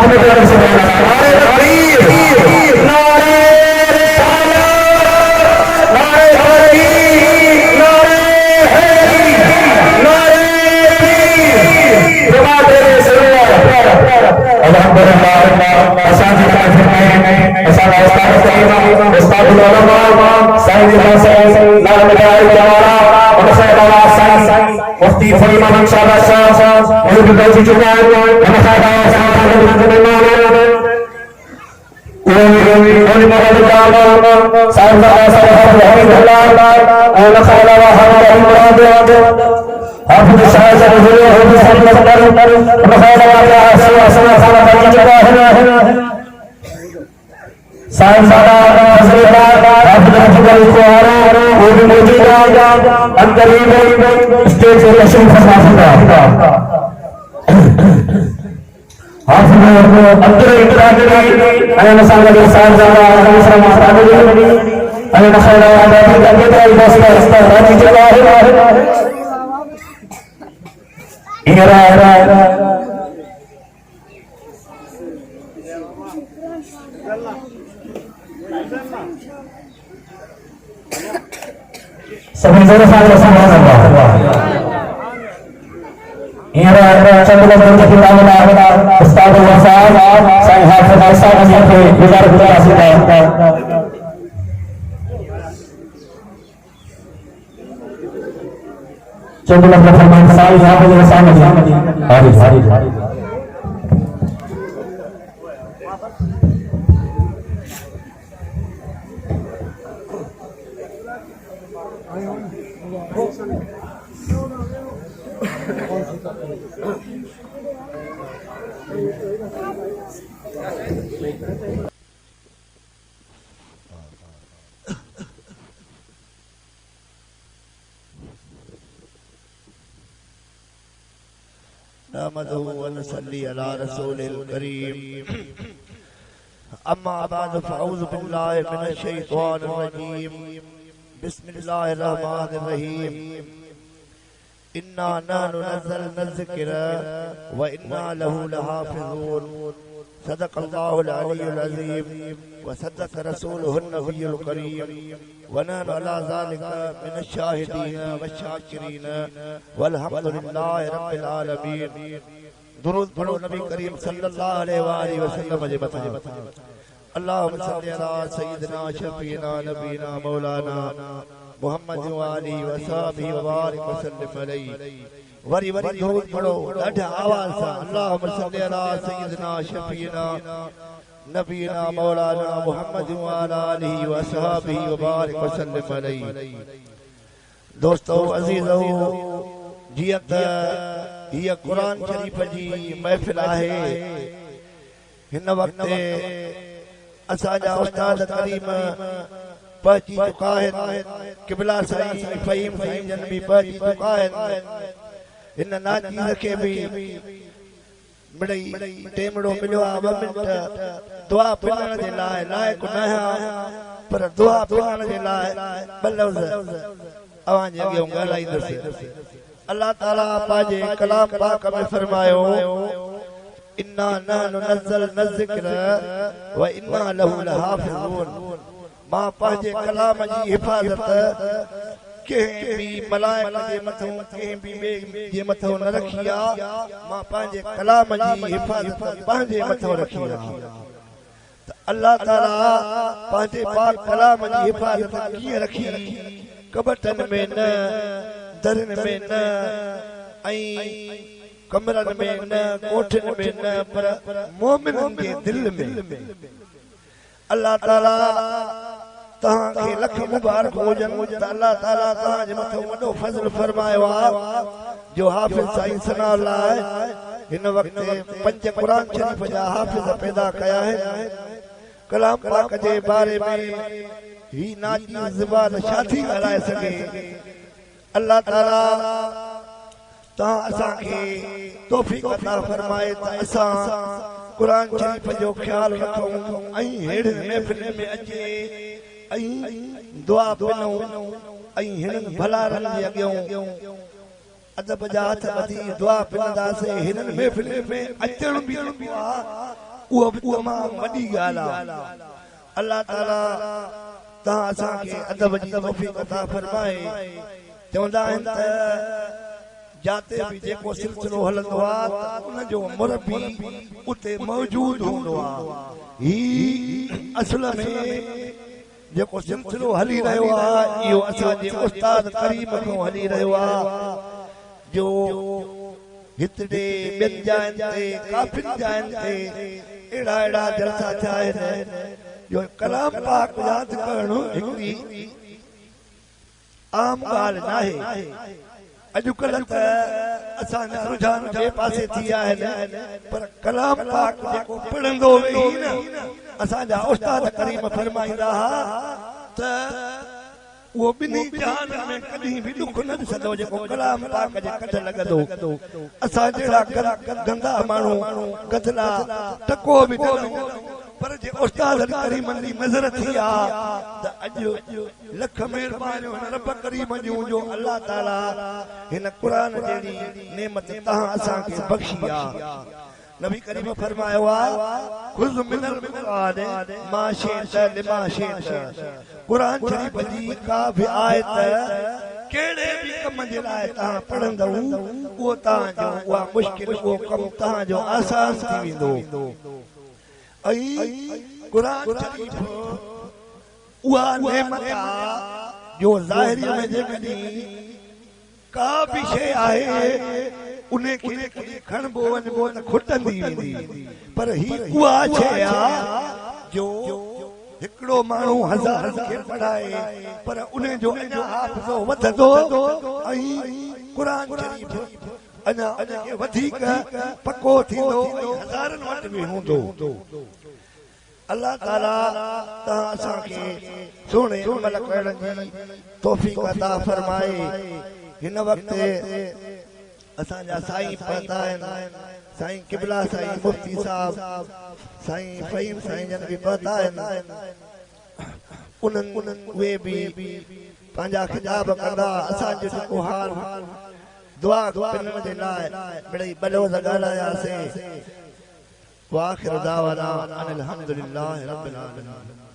अपने प्यारे से बोला नारे तकबीर नारे रिसालत नारे तकबीर नारे हैदरी नारे पीर जमा तेरे सरवर अल्हम्दुलिल्लाह असांजी काफिर में असांजा उस्ताद करीम उस्ताद उलमा साईं साईं लाल मिठाई जवारा और साहिबा साईं मुफ्ती फरीमान शाबाश मुझे भी पहुंच चुका है हम साहिबा साईं ओली मगदूद साईं साहब हमीदुल्लाह और खाला व हम मुराद हाफिज शाह हुजूर हो सल्लल्लाहु अलैहि वसल्लम पहुंच चुका है साईं साहब हजरत हाफिज जुगल को आ रहा वो भी मौजूद है अंदर ही स्टेज पे तशरीफ फरमा हाफिज अंदर इंतजार अने साहब साहब साहब अने खैरा आबादी का बेटा दोस्त पहुंच चुका है सभी जोर से सुभान अल्लाह चंद लोग उस्ताद साहब साईं हाफिज साहब के गुजार गुजार चंद लोग फरमान साईं हाफिज साहब हारी नहमदुहु व नसल्ली अला रसूलिल करीम अम्मा बाद फअऊज़ु बिल्लाहि मिनश शैतानिर रजीम बिस्मिल्लाहिर रहमानिर रहीम इन्ना नहनु नज़्ज़लना ज़िक्र व इन्ना लहु लहाफ़िज़ून सदक़ल्लाहुल अलियुल अज़ीम व सदक़ रसूलुहुन नबियुल करीम व नहनु अला ज़ालिका मिनश शाहिदीन व शाकिरीन वल्हम्दुलिल्लाहि रब्बिल आलमीन। दुरूद पढ़ो नबी करीम सल्लल्लाहु अलैहि वसल्लम जे मथा अल्लाहुम्मा सल्लि अला सय्यिदिना शफीना नबीना मौलाना मुहम्मद व आलिहि व सहाबिहि व बारिक व सल्लिम अलैहि। वरी वरी दुरूद पढ़ो ॾाढा आवाज़ सां अल्लाहुम्मा सल्लि अला सय्यिदिना शफीना नबीना मौलाना मुहम्मद व आलिहि व सहाबिहि व बारिक व सल्लिम अलैहि। दोस्तों अज़ीज़ो जियत हिय कुरान शरीफ जी महफिल आहे हिन वक्त असांजा उस्ताद करीम पहुंची चुका है किबला साईं फहीम साईं जन भी पहुंची चुका है हिन नाचीज़ के भी मिड़ई टेमड़ो मिलियो आहे 2 मिंट दुआ पिणण जे लाइ लाइक़ न आहियां पर दुआ पिणण जे लाइ 2 लफ़्ज़ अवां जे अॻियां ॻाल्हाईंदुसि। अल्लाह ताला पांजे कलाम पाक में फरमायो इन्ना नहनु नज़्ज़लना ज़िक्र व इन्ना लहु लहाफ़िज़ून। मां पांजे कलाम जी हिफाज़त कंहिं भी मलाइक जे मथों कंहिं भी ॿिए जे मथों न रखी आहे मां पांजे कलाम जी हिफाज़त पंहिंजे मथों रखी आहे। त अल्लाह ताला पांजे पाक कलाम जी हिफाज़त कीअं रखी कबटन में न दरन में न ऐं कमरन में न कोठन में न पर मोमिनन के दिल में। अल्लाह ताला तहां के लख मुबारक हुजन त अल्लाह ताला तहां जे मथे वडो फज़ल फरमायो आहे जो हाफिज साईं सनाउल्लाह हिन वक्त 5 कुरान शरीफ जा हाफिज पैदा कया है। कलाम पाक जे बारे में ही नाची ज़बान शादी ॻाल्हाए सघे। अल्लाह ताला तहां असां के तौफीक अता फरमाए त असां कुरान शरीफ जो ख्याल रखूं ऐं हेड़े महफिल में अचे ऐं दुआ पिनूं ऐं हिननि भलारनि जे अॻियां अदब जा हथ ॿधी दुआ पिनंदासीं। हिननि महफिल में अचण बि आहे उहो बि तमामु वॾी ॻाल्हि आहे अल्लाह ताला तव्हां असांखे अदब जी तौफ़ीक़ अता फरमाए चवंदा आहिनि त जाते भी जेको सिलसिलो हलंदो आहे त उनजो मुरबी उते मौजूद हूंदो आहे ही असल में जेको सिलसिलो हली रहियो आहे इहो असांजे उस्ताद करीम खां हली रहियो आहे जो हितड़े ॿियनि जाइनि ते काफ़ियुनि जाइनि ते अहिड़ा जलसा थिया आहिनि जो कलाम पाक यादि करणु हिकिड़ी आम ॻाल्हि नाहे अॼुकल्ह त असांजा रुझान ॿिए पासे थी विया आहिनि पर कलाम पाक जेको पढ़ंदो वेही न असांजा उस्ताद करीम फरमाईंदा हुआ त उहो ॿिन्ही जहान में कॾहिं बि ॾुख न ॾिसंदो जेको कलाम पाक जे कढ लॻंदो असां जहिड़ा गंदा माण्हू गदला टको बि पर जे उस्ताद करीम जी नज़र थी आहे त अॼु लख महिरबानियूं रब करीम जूं जो अल्लाह ताला हिन क़ुरान जहिड़ी नेमत तव्हां असांखे बख़्शी आहे नबी करीम फरमायो आहे खुज़ मिनल क़ुरान मा शित लिमा शित क़ुरान शरीफ जी का बि आयत कहिड़े बि कम जे लाइ तव्हां पढ़ंदव उहो तव्हांजो उहा मुश्किल उहो कमु तव्हांजो आसान थी वेंदो ऐं क़ुरान शरीफ उहा नेमत आहे जो ज़ाहिरी में जेकॾहिं का बि शइ आहे उन खे खणबो वञबो त खुटंदी वेंदी पर ही उहा शइ आहे जो हिकिड़ो माण्हू हज़ार खे पढ़ाए पर उन जो अञा हाफ़िज़ो वधंदो ऐं क़ुरान शरीफ अञा उनखे वधीक पको थींदो ऐं हज़ारनि वटि बि हूंदो अल्लाह ताला तव्हां असांखे सुहिणे अमल करण जी तौफ़ीक़ अता फरमाए हिन वक़्तु असांजा साईं पता आहिनि साईं किबला साईं मुफ्ती साहब साईं फ़हीम साईं जन बि पता आहिनि उन्हनि उहे बि पंहिंजा खिताब कंदा असांजो जेको हाल दुआ करण जे लाइ मिड़ई बलोज़ ॻाल्हायासीं वाखिर दावाना अनिल हम्दुलिल्लाहि रब्बिल आलमीन।